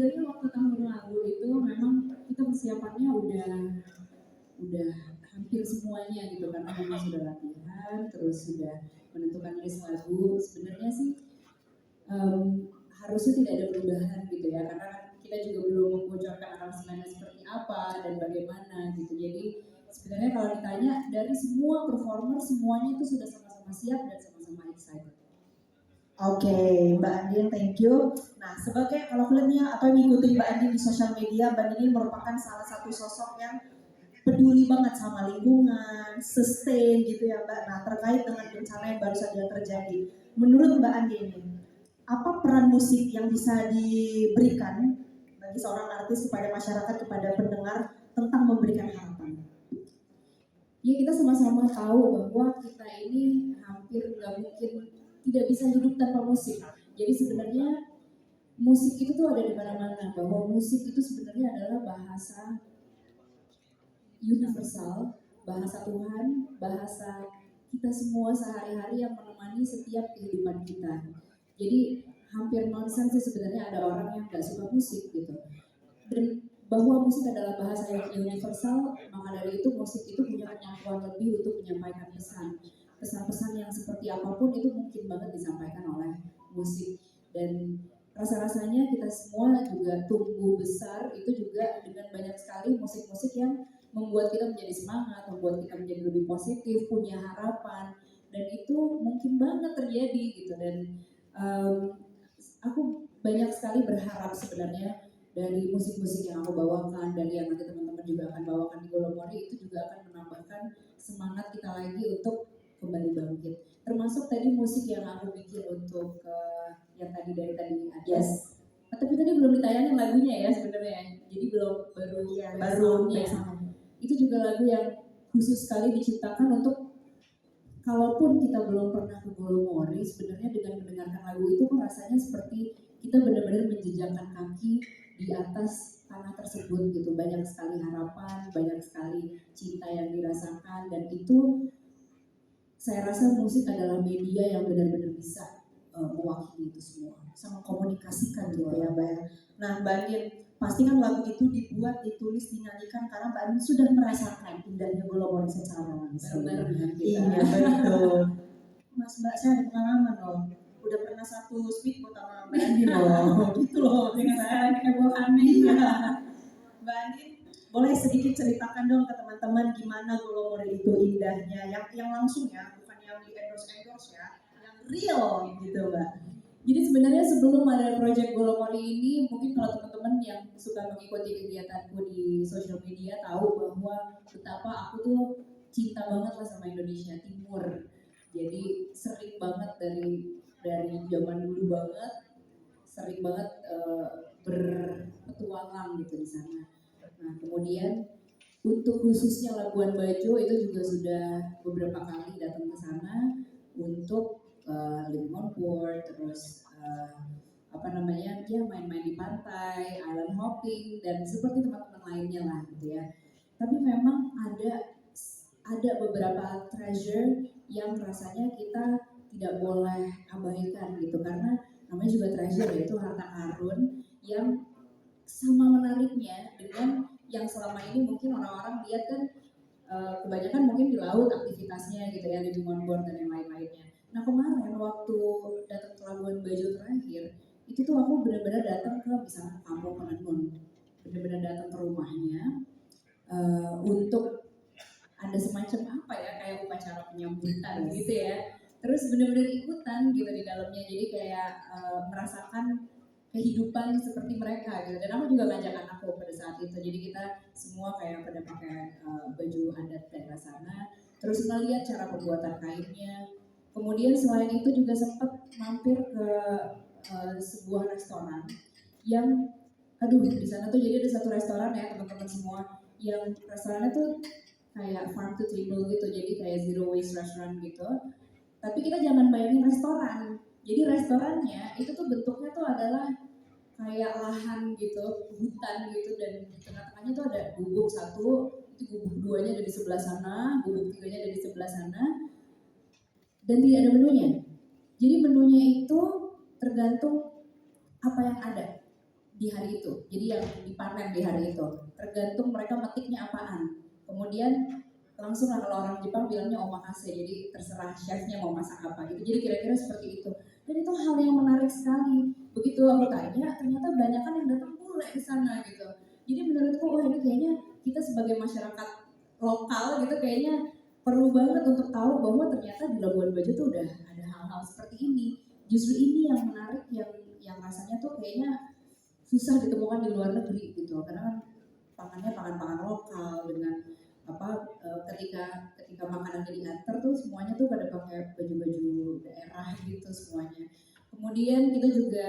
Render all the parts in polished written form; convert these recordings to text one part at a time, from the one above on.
Sebenarnya waktu tahun lalu itu memang kita persiapannya udah hampir semuanya gitu karena memang sudah latihan, terus sudah menentukan list lagu. Sebenarnya sih harusnya tidak ada perubahan gitu ya, karena kita juga belum membocorkan aransemennya seperti apa dan bagaimana gitu. Jadi sebenarnya kalau ditanya dari semua performer semuanya itu sudah sama-sama siap dan sama-sama excited. Oke, Mbak Andin, thank you. Nah, sebagai kalau kalian atau ngikutin Mbak Andin di sosial media, Mbak Andin merupakan salah satu sosok yang peduli banget sama lingkungan, sustain gitu ya Mbak. Nah, terkait dengan bencana yang baru saja terjadi, menurut Mbak Andin, apa peran musik yang bisa diberikan bagi seorang artis kepada masyarakat, kepada pendengar tentang memberikan harapan? Ya, kita sama-sama tahu bahwa kita ini hampir nggak mungkin tidak bisa hidup tanpa musik. Jadi sebenarnya musik itu tuh ada di mana-mana, bahwa musik itu sebenarnya adalah bahasa universal, bahasa Tuhan, bahasa kita semua sehari-hari yang menemani setiap kehidupan kita. Jadi hampir nonsens sih sebenarnya ada orang yang nggak suka musik gitu. Dan bahwa musik adalah bahasa yang universal, maka dari itu musik itu punya kemampuan lebih untuk menyampaikan pesan. Pesan-pesan yang seperti apapun itu mungkin banget disampaikan oleh musik. Dan rasa-rasanya kita semua juga tumbuh besar itu juga dengan banyak sekali musik-musik yang membuat kita menjadi semangat, membuat kita menjadi lebih positif, punya harapan. Dan itu mungkin banget terjadi gitu. Dan aku banyak sekali berharap sebenarnya dari musik-musik yang aku bawakan, dari yang nanti teman-teman juga akan bawakan di Golomori, itu juga akan menambahkan semangat kita lagi untuk kembali bangkit. Termasuk tadi musik yang aku bikin untuk yang tadi dari tadi ada. Yes. Tapi tadi belum ditayangin lagunya ya sebenarnya. Jadi baru ya. Itu juga lagu yang khusus sekali diciptakan untuk kalaupun kita belum pernah ke Golomori, sebenarnya dengan mendengarkan lagu itu kok rasanya seperti kita benar-benar menjejakkan kaki di atas tanah tersebut gitu. Banyak sekali harapan, banyak sekali cinta yang dirasakan, dan itu saya rasa musik adalah media yang benar-benar bisa mewakili itu semua, sama komunikasikan gitu ya Mbak ya. Nah Mbak Andin, pasti kan lagu itu dibuat, ditulis, dinyanyikan karena Mbak Andin sudah merasakan indahnya Golomori secara langsung. Bareng-bareng dengan kita. Iya betul. Mas Mbak, saya ada pengalaman loh. Udah pernah satu speedboat sama Mbak Andin loh. Gitu loh. Dengan saya kehebohan nih. Mbak Andin, boleh sedikit ceritakan dong ke teman-teman gimana Golomori itu indahnya, yang langsung ya, bukan yang di endorse ya, yang real gitu Mbak. Jadi sebenarnya sebelum ada proyek Golomori ini, mungkin kalau teman-teman yang suka mengikuti kegiatanku di sosial media tahu bahwa betapa aku tuh cinta banget lah sama Indonesia Timur. Jadi sering banget dari zaman dulu banget, sering banget berpetualang gitu di sana. Nah kemudian untuk khususnya Labuan Bajo itu juga sudah beberapa kali datang ke sana untuk Limon Port, terus ya main-main di pantai, island hopping, dan seperti teman-teman lainnya lah gitu ya. Tapi memang ada beberapa treasure yang rasanya kita tidak boleh abaikan gitu, karena namanya juga treasure, yaitu harta karun yang sama menariknya dengan yang selama ini mungkin orang-orang lihat kan kebanyakan mungkin di laut aktivitasnya gitu ya, di Board dan yang lain-lainnya. Nah kemarin waktu datang ke Labuan Bajo terakhir, itu tuh aku benar-benar datang ke misalnya kampung Penenun, benar-benar datang ke rumahnya untuk ada semacam apa ya, kayak upacara penyambutan gitu ya. Terus benar-benar ikutan gitu di dalamnya, jadi kayak merasakan kehidupan seperti mereka gitu. Dan aku juga ngajak anakku pada saat itu, jadi kita semua kayak pada pakai baju adat daerah sana, terus ngeliat cara pembuatan kainnya. Kemudian selain itu juga sempat mampir ke sebuah restoran yang di sana tuh jadi ada satu restoran ya teman-teman semua, yang restorannya tuh kayak farm to table gitu, jadi kayak zero waste restaurant gitu. Tapi kita jangan bayangin restoran, jadi restorannya itu tuh bentuknya tuh adalah kayak lahan gitu, hutan gitu, dan di tengah-tengahnya tuh ada gubuk satu, itu gubuk duanya ada di sebelah sana, gubuk tiganya ada di sebelah sana, dan tidak ada menunya. Jadi menunya itu tergantung apa yang ada. di hari itu. Jadi yang dipanen di hari itu. Tergantung mereka metiknya apaan. Kemudian langsung lah kalau orang Jepang bilangnya omakase. Jadi terserah chefnya mau masak apa gitu. Jadi kira-kira seperti itu. Dan itu hal yang menarik sekali. Begitu aku tanya, ternyata banyak kan yang datang bule di sana gitu. Jadi menurutku, wah ini kayaknya kita sebagai masyarakat lokal gitu kayaknya perlu banget untuk tahu bahwa ternyata di Labuan Bajo tuh udah ada hal-hal seperti ini. Justru ini yang menarik, yang rasanya tuh kayaknya susah ditemukan di luar negeri gitu. Karena kan pangannya pangan-pangan lokal dengan ketika makanannya diantar tuh semuanya tuh pada pakai baju-baju daerah gitu semuanya. Kemudian kita juga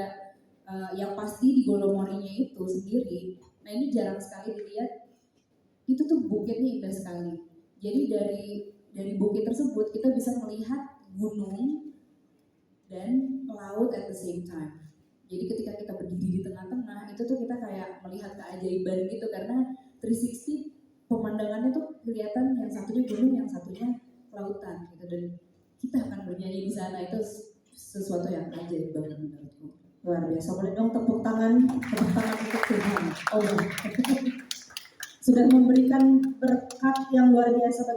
yang pasti di Golomorinya itu sendiri, nah ini jarang sekali dilihat, itu tuh bukitnya indah sekali. Jadi dari bukit tersebut kita bisa melihat gunung dan laut at the same time. Jadi ketika kita berdiri di tengah-tengah itu tuh kita kayak melihat keajaiban gitu karena 360 pemandangannya tuh kelihatan yang satunya gunung, yang satunya lautan gitu dan kita akan bernyanyi di sana itu sesuatu yang ajaib banget menurutku. Luar biasa. Boleh dong tepuk tangan untuk Tuhan. Oh, sudah memberikan berkat yang luar biasa.